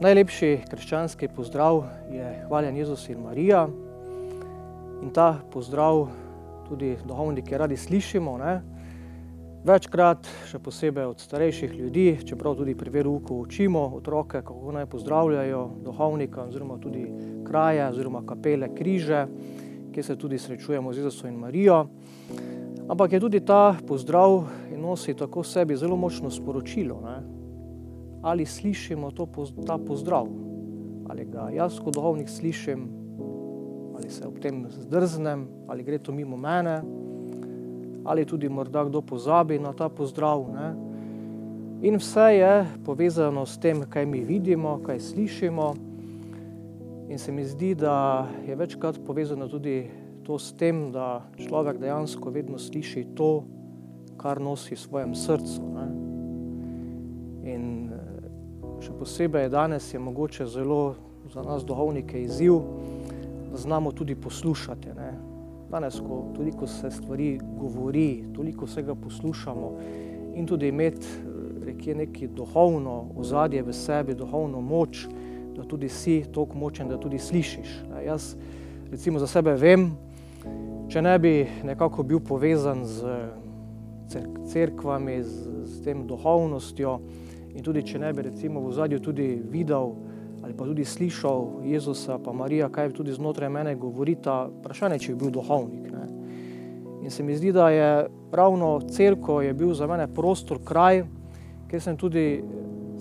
Najlepši krščanski pozdrav je hvaljen Jezus in Marija. In ta pozdrav tudi duhovniki radi slišimo, ne? Večkrat, še posebej od starejših ljudi, čeprav tudi pri verouku učimo otroke, kako naj pozdravljajo duhovnika oziroma tudi kraje oziroma kapele, križe, kjer se tudi srečujemo z Jezusom in Marijo. Ampak je tudi ta pozdrav in nosi tako v sebi zelo močno sporočilo, ne? Ali slišimo ta pozdrav, ali ga jaz kot duhovnik slišim, ali se ob tem zdrznem, ali gre to mimo mene, ali tudi morda kdo pozabi na ta pozdrav, ne? In vse je povezano s tem, kaj mi vidimo, kaj slišimo. In se mi zdi, da je večkrat povezano tudi to s tem, da človek dejansko vedno sliši to, kar nosi v svojem srcu, ne? In še posebej danes je mogoče zelo za nas duhovnike izziv, da znamo tudi poslušati, ne? Danes, toliko se stvari govori, toliko vsega poslušamo in tudi imeti neki duhovno ozadje v sebi, duhovno moč, da tudi si toliko močen, da tudi slišiš. Jaz recimo za sebe vem, če ne bi nekako bil povezan z cerkvami, s tem duhovnostjo in tudi če ne bi recimo v ozadju tudi videl ali pa tudi slišal Jezusa pa Marija, kaj tudi znotraj mene govorita, vprašanje, če bi bil duhovnik, ne? In se mi zdi, da je ravno cerkev je bil za mene prostor, kraj, kjer sem tudi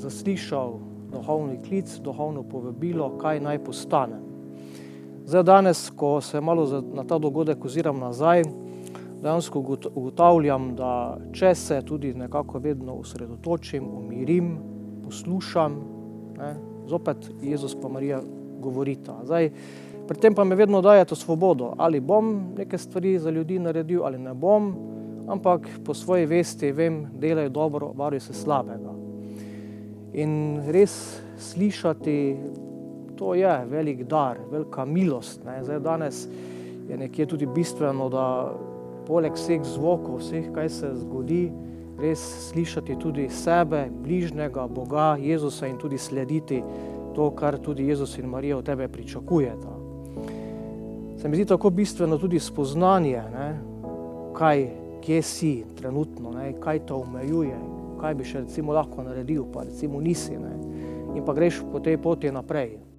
zaslišal duhovni klic, duhovno povabilo, kaj naj postanem. Zdaj danes, ko se malo na ta dogodek oziram nazaj, dejansko ugotavljam, da če se tudi nekako vedno osredotočim, umirim, poslušam, ne? Zopet Jezus pa Marija govorita. Zdaj, pri tem pa me vedno daje to svobodo, ali bom neke stvari za ljudi naredil, ali ne bom, ampak po svoji vesti vem, delaj dobro, varuj se slabega. In res slišati, to je velik dar, velika milost, ne? Zdaj danes je nekje tudi bistveno, da poleg vseh zvokov, vseh, kaj se zgodi, res slišati tudi sebe, bližnjega, Boga, Jezusa in tudi slediti to, kar tudi Jezus in Marija od tebe pričakujeta. Se mi zdi tako bistveno tudi spoznanje, ne? Kje si trenutno, ne? Kaj te omejuje, kaj bi še recimo lahko naredil, pa recimo nisi, ne? In pa greš po tej poti naprej.